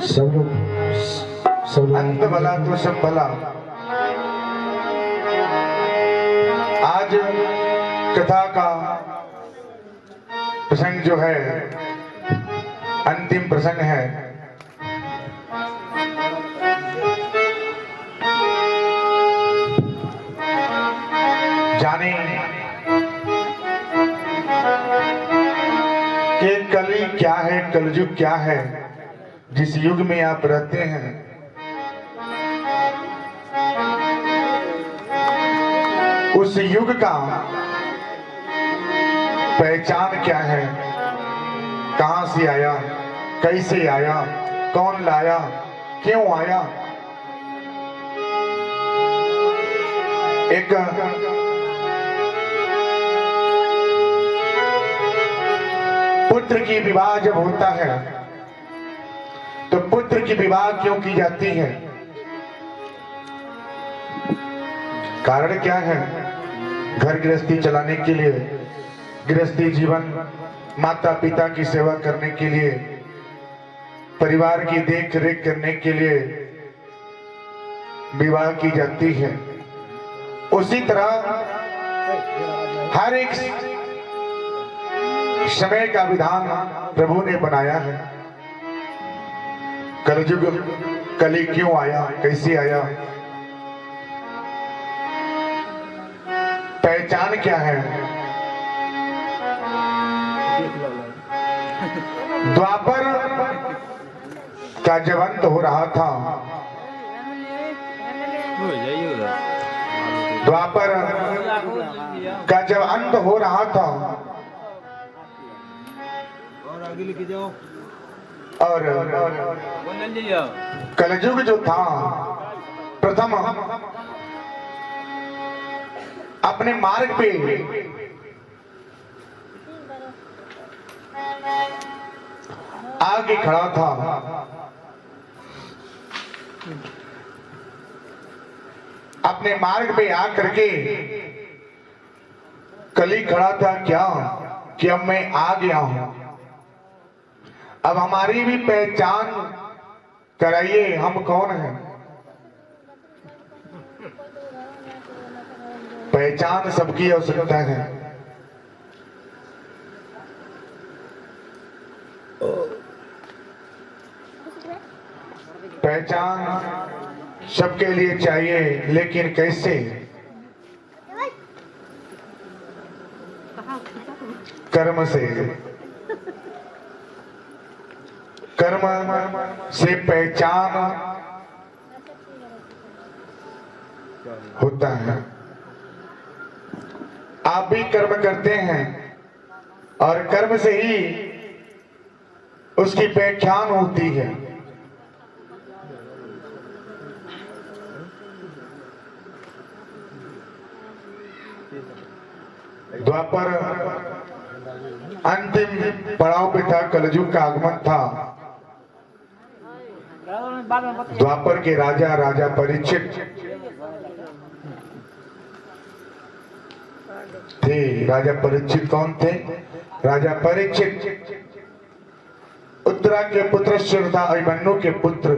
सब लोग अंत भला तो सब भला। आज कथा का प्रसंग जो है अंतिम प्रसंग है। जाने कि कली क्या है, कलयुग क्या है, जिस युग में आप रहते हैं। उस युग का पहचान क्या है, कहां से आया, कैसे आया, कौन लाया, क्यों आया। एक पुत्र की विवाह जब होता है तो पुत्र की विवाह क्यों की जाती है, कारण क्या है। घर गृहस्थी चलाने के लिए, गृहस्थी जीवन, माता पिता की सेवा करने के लिए, परिवार की देख रेख करने के लिए विवाह की जाती है। उसी तरह हर एक समय का विधान प्रभु ने बनाया है। कलयुग, कली क्यों आया, कैसे आया, पहचान क्या है। द्वापर का जब अंत हो रहा था, द्वापर का जब अंत हो रहा था और कलयुग जो था प्रथम अपने मार्ग पे आगे खड़ा था। अपने मार्ग पे आ करके कली खड़ा था क्या कि अब मैं आ गया हूं, अब हमारी भी पहचान कराइए, हम कौन हैं। पहचान सबकी आवश्यकता है। पहचान सबके लिए चाहिए, लेकिन कैसे। कर्म से, कर्म से पहचान होता है। आप भी कर्म करते हैं और कर्म से ही उसकी पहचान होती है। द्वापर अंतिम पड़ाव पे था, कलयुग का आगमन था। द्वापर के राजा, राजा परीक्षित थे। राजा परीक्षित कौन थे? राजा परीक्षित उत्तरा के पुत्र था, अभिमन्यु के पुत्र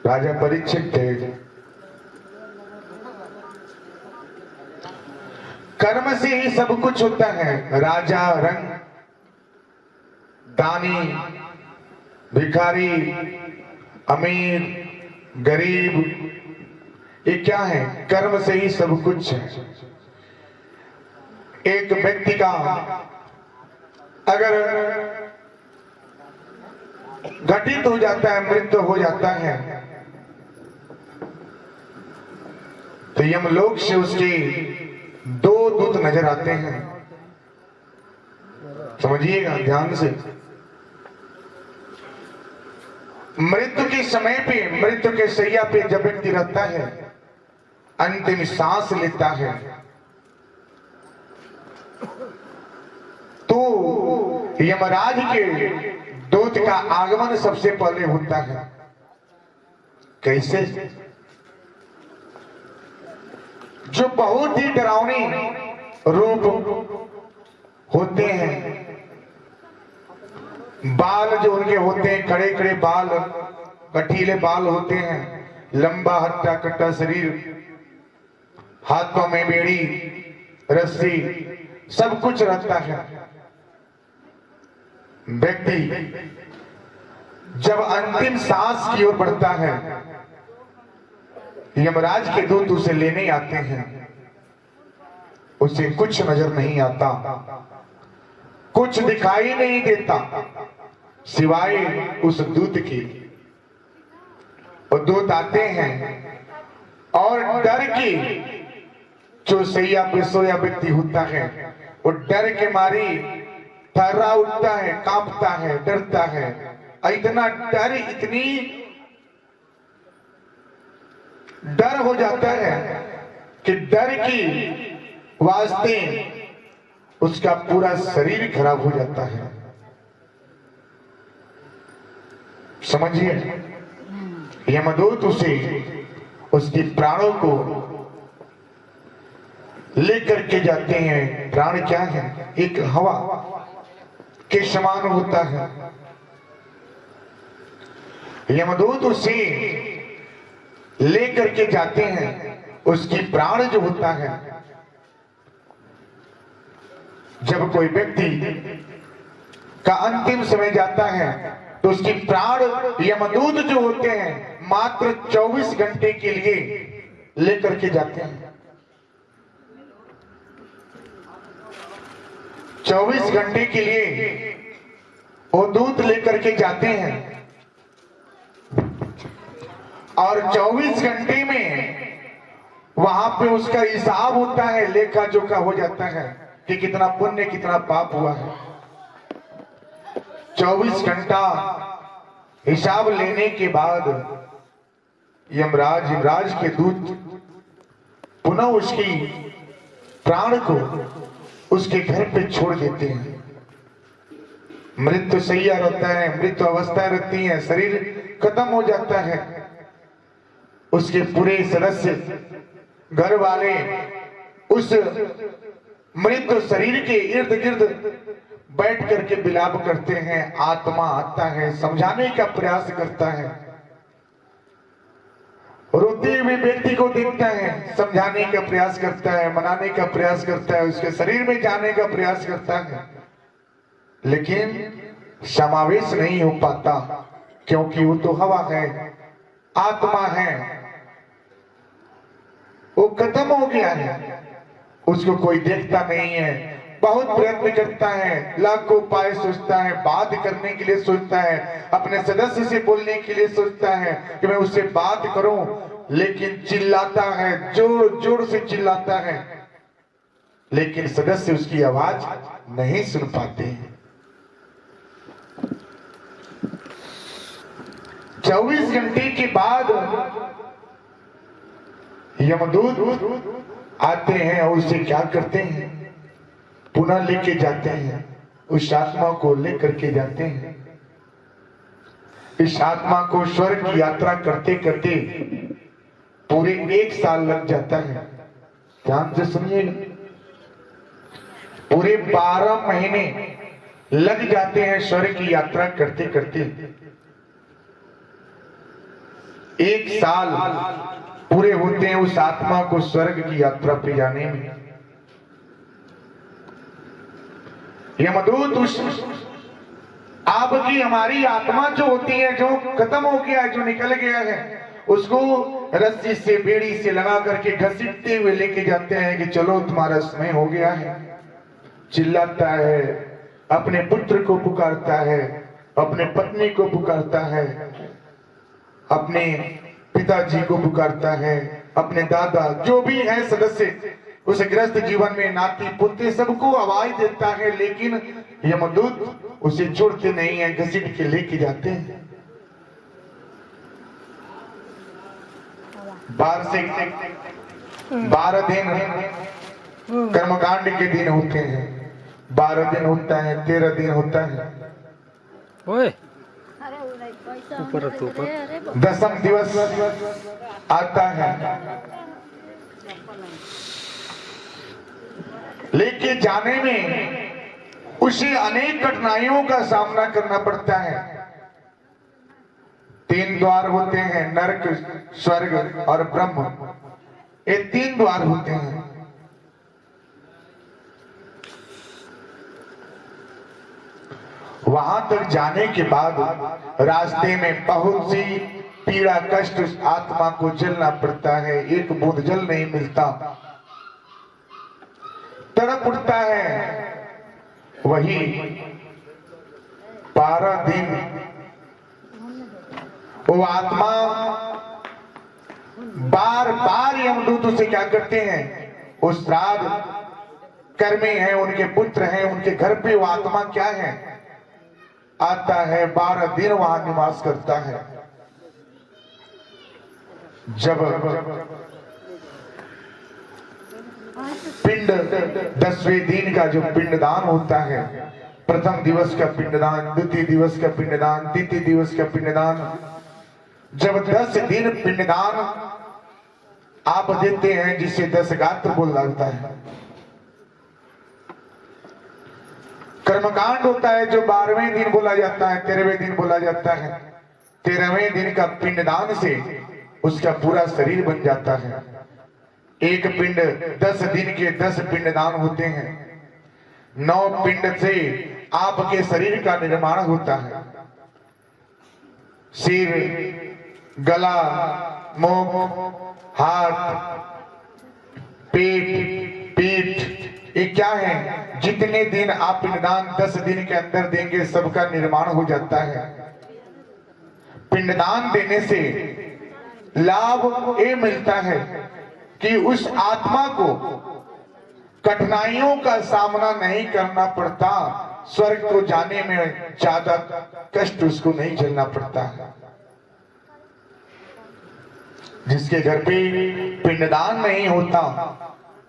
राजा परीक्षित थे। कर्म से ही सब कुछ होता है। राजा, रंग, दानी, भिखारी, अमीर, गरीब, ये क्या है? कर्म से ही सब कुछ है। एक व्यक्ति का अगर घटित हो जाता है, मृत्यु हो जाता है, तो यमलोक से उसके दो दूत नजर आते हैं। समझिएगा ध्यान से। मृत्यु के समय पे, मृत्यु के शैया पे जब व्यक्ति रहता है, अंतिम सांस लेता है, तो यमराज के दूत का आगमन सबसे पहले होता है। कैसे? जो बहुत ही डरावनी रूप होते हैं, बाल जो उनके होते हैं, खड़े खड़े बाल, कटीले बाल होते हैं, लंबा हट्टा कट्टा शरीर, हाथों में बेड़ी, रस्सी, सब कुछ रहता है। व्यक्ति जब अंतिम सांस की ओर बढ़ता है, यमराज के दूत उसे लेने आते हैं। उसे कुछ नजर नहीं आता, कुछ दिखाई नहीं देता सिवाय उस दूत की। और दूत आते हैं और डर की, जो सैया पे सोया व्यक्ति होता है वो डर के मारी थर्रा उठता है, कांपता है, डरता है। इतना डर, इतनी डर हो जाता है कि डर की वास्ते उसका पूरा शरीर खराब हो जाता है। समझिए, यमदूत उसे, उसके प्राणों को लेकर के जाते हैं। प्राण क्या है? एक हवा के समान होता है। यमदूत उसे लेकर के जाते हैं। उसकी प्राण जो होता है, जब कोई व्यक्ति का अंतिम समय जाता है तो उसकी प्राण यमदूत जो होते हैं मात्र 24 घंटे के लिए लेकर के जाते हैं। 24 घंटे के लिए वो दूत लेकर के जाते हैं और 24 घंटे में वहां पे उसका हिसाब होता है, लेखा जोखा हो जाता है कि कितना पुण्य कितना पाप हुआ है। 24 घंटा हिसाब लेने के बाद यमराज के दूत पुनः उसकी प्राण को उसके घर पे छोड़ देते हैं। मृत्यु सैया रहता है, मृत्यु अवस्था रहती है, शरीर खत्म हो जाता है। उसके पूरे सदस्य, घर वाले उस मृत्यु शरीर के इर्द गिर्द बैठ करके विलाप करते हैं। आत्मा आता है, समझाने का प्रयास करता है, रोते हुए व्यक्ति को देखता है, समझाने का प्रयास करता है, मनाने का प्रयास करता है, उसके शरीर में जाने का प्रयास करता है, लेकिन समावेश नहीं हो पाता, क्योंकि वो तो हवा है, आत्मा है, वो खत्म हो गया है। उसको कोई देखता नहीं है। बहुत प्रयत्न करता है, लाखों उपाय सोचता है, बात करने के लिए सोचता है, अपने सदस्य से बोलने के लिए सोचता है कि मैं उससे बात करूं, लेकिन चिल्लाता है, जोर जोर से चिल्लाता है, लेकिन सदस्य उसकी आवाज नहीं सुन पाते हैं। 24 घंटे के बाद यमदूत आते हैं और उसे क्या करते हैं? पुनः लेके जाते हैं। उस आत्मा को लेकर के जाते हैं। इस आत्मा को स्वर्ग की यात्रा करते करते पूरे 1 साल लग जाता है। ध्यान से सुनिएगा, पूरे 12 महीने लग जाते हैं स्वर्ग की यात्रा करते करते। 1 साल पूरे होते हैं उस आत्मा को स्वर्ग की यात्रा पे जाने में। यमदूत उस आपकी हमारी आत्मा जो होती है, जो खत्म हो गया है, जो निकल गया है, उसको रस्सी से, बेड़ी से लगा करके घसीटते हुए लेके जाते हैं कि चलो तुम्हारा समय हो गया है। चिल्लाता है, अपने पुत्र को पुकारता है, अपने पत्नी को पुकारता है, अपने पिताजी को पुकारता है, अपने दादा, जो भी है सदस्य उस ग्रस्त जीवन में, नाती पुत्र, सबको आवाज देता है, लेकिन यमदूत उसे छोड़ते नहीं है, घसीट के लेके जाते हैं। 12 दिन कर्मकांड के दिन होते हैं। 12 दिन होता है, 13 दिन होता है। ऊपर 10वां दिवस आता है। लेके जाने में उसे अनेक कठिनाइयों का सामना करना पड़ता है। 3 द्वार होते हैं, नरक, स्वर्ग और ब्रह्म। ये 3 द्वार होते हैं। वहां तक जाने के बाद रास्ते में बहुत सी पीड़ा कष्ट आत्मा को झेलना पड़ता है। एक बूंद जल नहीं मिलता, तड़प उठता है। वही 12 दिन वो आत्मा बार बार यमदूत उसे क्या करते हैं, वो श्राद्ध कर्मी हैं, उनके पुत्र हैं, उनके घर पे वो आत्मा क्या है, आता है। 12 दिन वहां निवास करता है। जब पिंड 10वें दिन का जो पिंडदान होता है, प्रथम दिवस का पिंडदान, द्वितीय दिवस का पिंडदान, तृतीय दिवस का पिंडदान, जब 10 दिन पिंडदान आप देते हैं, जिसे 10 गात्र बोला जाता है। कर्मकांड होता है जो 12वें दिन बोला जाता है, 13वें दिन बोला जाता है। 13वें दिन का पिंडदान से उसका पूरा शरीर बन जाता है। एक पिंड 10 दिन के 10 पिंडदान होते हैं। 9 पिंड से आपके शरीर का निर्माण होता है। सिर, गला, मुंह, हाथ, पेट, पीठ, ये क्या है, जितने दिन आप पिंडदान 10 दिन के अंदर देंगे सबका निर्माण हो जाता है। पिंडदान देने से लाभ ये मिलता है कि उस आत्मा को कठिनाइयों का सामना नहीं करना पड़ता। स्वर्ग को जाने में ज्यादा कष्ट उसको नहीं झेलना पड़ता है। जिसके घर पे पिंडदान नहीं होता,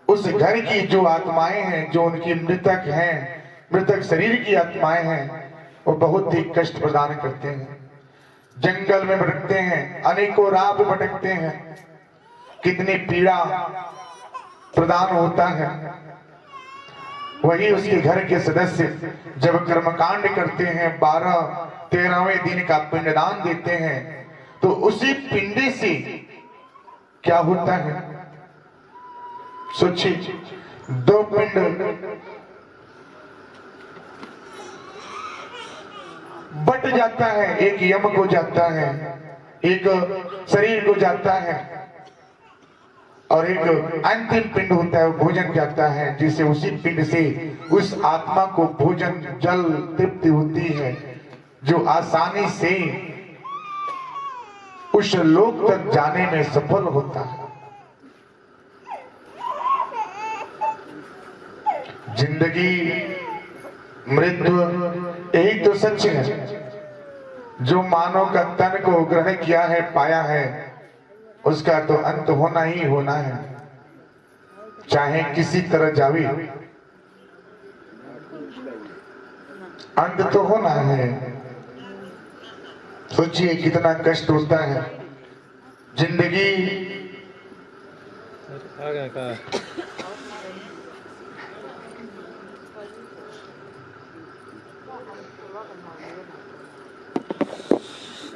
उस घर की जो आत्माएं हैं, जो उनकी मृतक हैं, मृतक शरीर की आत्माएं हैं, वो बहुत ही कष्ट प्रदान करते हैं। जंगल में भटकते हैं, अनेकों राह पे भटकते हैं, कितनी पीड़ा प्रदान होता है। वही उसके घर के सदस्य जब कर्मकांड करते हैं, 12-13वें दिन का पिंडदान देते हैं, तो उसी पिंडे से क्या होता है, सोचिए। 2 पिंड बट जाता है, एक यम को जाता है, एक शरीर को जाता है, और एक अंतिम पिंड होता है, वो भोजन जाता है, जिसे उसी पिंड से उस आत्मा को भोजन जल तृप्ति होती है, जो आसानी से उस लोक तक जाने में सफल होता है। जिंदगी मृत्यु यही तो सच है। जो मानव का तन को ग्रहण किया है, पाया है, उसका तो अंत होना ही होना है, चाहे किसी तरह जावे, अंत तो होना है। सोचिए कितना कष्ट होता है। जिंदगी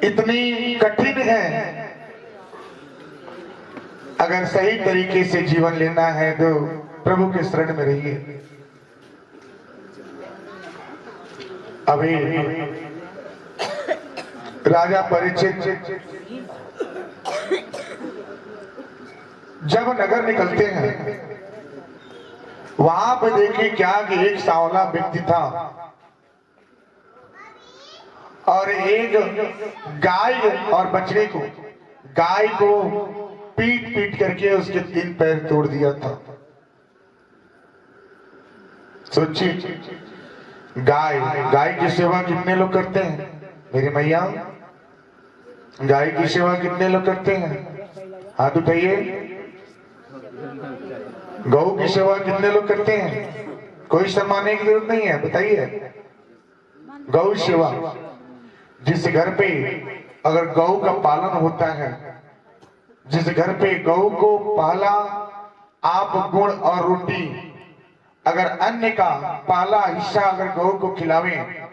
इतनी कठिन है। अगर सही तरीके से जीवन लेना है तो प्रभु के शरण में रहिए। अभी राजा परीक्षित जब नगर निकलते हैं, वहां पर देखिए क्या कि एक सांवला व्यक्ति था और एक गाय और बछड़े को, गाय को पीट पीट करके उसके 3 पैर तोड़ दिया था। सोचिए, गाय की सेवा कितने लोग करते हैं मेरी मैया? गाय की सेवा कितने लोग करते हैं? हाथ उठाइए। गौ की सेवा कितने लोग करते हैं? कोई शर्माने की जरूरत नहीं है, बताइए। गौ सेवा, जिस घर पे अगर गौ का पालन होता है, जिस घर पे गौ को पाला, आप गुड़ और रोटी अगर अन्न का पहला हिस्सा अगर गौ को खिलावें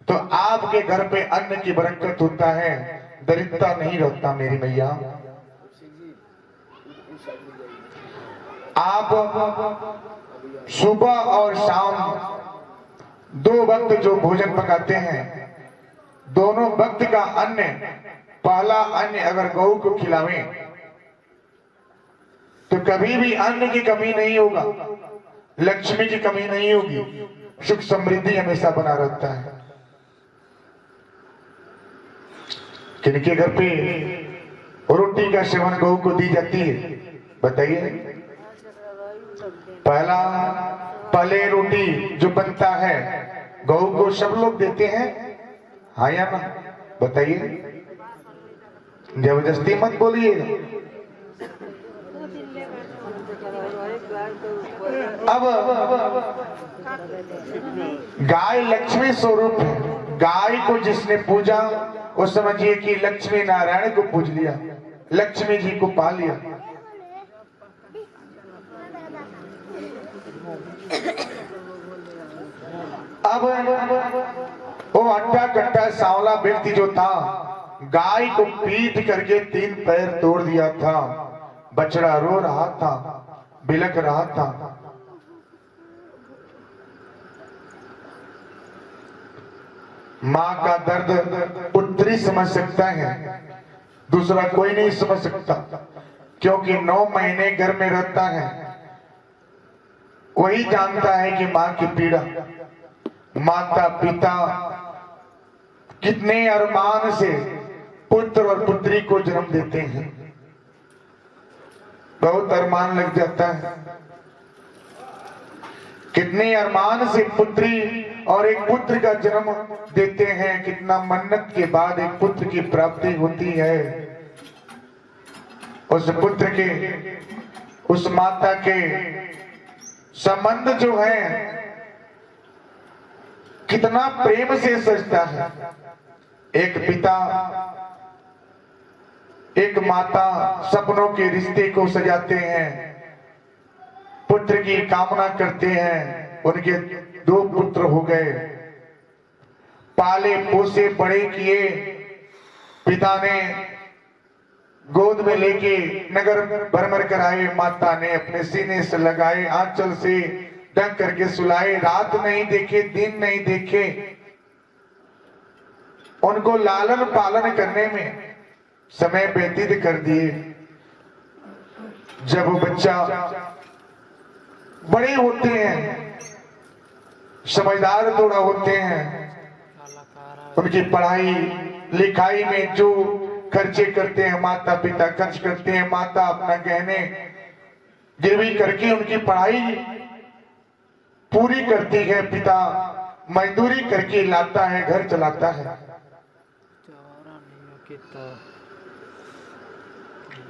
तो आपके घर पे अन्न की बरकत होता है, दरिद्रता नहीं रहता मेरी मैया। आप सुबह और शाम 2 वक्त जो भोजन पकाते हैं, दोनों वक्त का अन्न, पहला अन्न अगर गौ को खिलावें तो कभी भी अन्न की कमी नहीं होगा, लक्ष्मी की कमी नहीं होगी, सुख समृद्धि हमेशा बना रहता है। किनके घर पे रोटी का सेवन गौ को दी जाती है बताइए? पहले रोटी जो बनता है गौ को सब लोग देते हैं, हाँ या ना? बताइए, जबरदस्ती मत बोलिए। अब गाय लक्ष्मी स्वरूप है, गाय को जिसने पूजा वो समझिए कि लक्ष्मी नारायण को पूज लिया, लक्ष्मी जी को पा लिया। अब वो अट्टा कट्टा सांवला व्यक्ति जो था, गाय को पीट करके 3 पैर तोड़ दिया था, बछड़ा रो रहा था, बिलख रहा था। माँ का दर्द पुत्री समझ सकता है, दूसरा कोई नहीं समझ सकता, क्योंकि 9 महीने घर में रहता है, वही जानता है कि माँ की पीड़ा। माता पिता कितने अरमान से पुत्र और पुत्री को जन्म देते हैं, बहुत अरमान लग जाता है। कितने अरमान से पुत्री और एक पुत्र का जन्म देते हैं, कितना मन्नत के बाद एक पुत्र की प्राप्ति होती है। उस पुत्र के, उस माता के संबंध जो है कितना प्रेम से सजता है। एक पिता एक माता सपनों के रिश्ते को सजाते हैं, पुत्र की कामना करते हैं। उनके 2 पुत्र हो गए, पाले पोसे बड़े किए, पिता ने गोद में लेके नगर भ्रमण कराए, माता ने अपने सीने से लगाए, आंचल से ढक करके सुलाए, रात नहीं देखे दिन नहीं देखे, उनको लालन पालन करने में समय व्यतीत कर दिए। जब वो बच्चा बड़े होते हैं, समझदार थोड़ा होते हैं, उनकी पढ़ाई लिखाई में जो खर्चे करते हैं माता पिता खर्च करते हैं, माता अपना गहने गिरवी करके उनकी पढ़ाई पूरी करती है, पिता मजदूरी करके लाता है, घर चलाता है।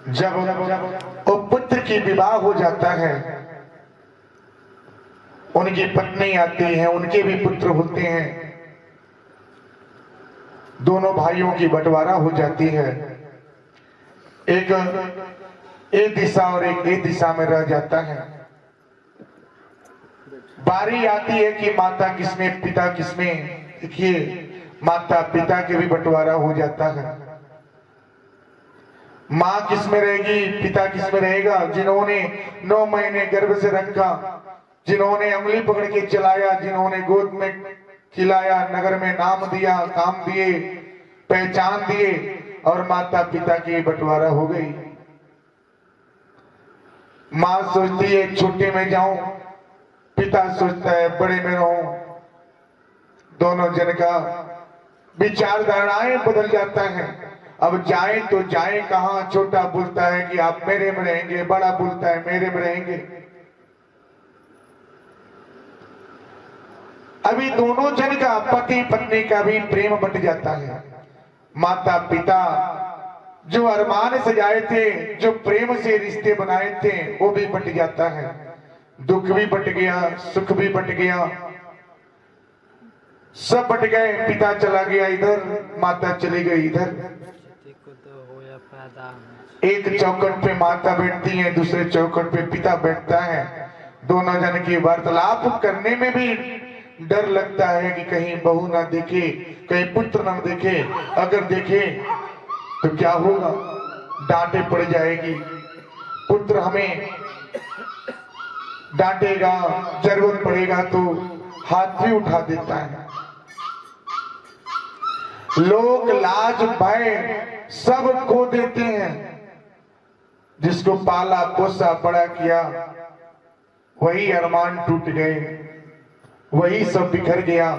जब वो पुत्र की विवाह हो जाता है, उनकी पत्नी आती है, उनके भी पुत्र होते हैं, दोनों भाइयों की बंटवारा हो जाती है। एक ए दिशा और एक ए दिशा में रह जाता है। बारी आती है कि माता किसमें पिता किसमें, देखिए माता पिता के भी बंटवारा हो जाता है। माँ किसमें रहेगी, पिता किसमें रहेगा? जिन्होंने 9 महीने गर्भ से रखा, जिन्होंने उंगली पकड़ के चलाया, जिन्होंने गोद में खिलाया, नगर में नाम दिया, काम दिए, पहचान दिए, और माता पिता की बंटवारा हो गई। माँ सोचती है छोटे में जाऊं, पिता सोचता है बड़े में रहूं। दोनों जन का विचारधाराएं बदल जाता है। अब जाए तो जाए कहां? छोटा बोलता है कि आप मेरे में रहेंगे, बड़ा बोलता है मेरे में रहेंगे। अभी दोनों जन का, पति पत्नी का भी प्रेम बंट जाता है। माता पिता जो अरमान सजाए थे, जो प्रेम से रिश्ते बनाए थे, वो भी बंट जाता है। दुख भी बंट गया, सुख भी बंट गया, सब बंट गए। पिता चला गया इधर, माता चली गई इधर। एक चौखट पे माता बैठती है, दूसरे चौखट पे पिता बैठता है। दोनों जन की वार्तालाप करने में भी डर लगता है कि कहीं बहू ना देखे, कहीं पुत्र ना देखे। अगर देखे तो क्या होगा, डांटे पड़ जाएगी। पुत्र हमें डांटेगा, जरूरत पड़ेगा तो हाथ भी उठा देता है। लोग लाज भय सब खो देते हैं। जिसको पाला पोसा बड़ा किया, वही अरमान टूट गए, वही सब बिखर गया।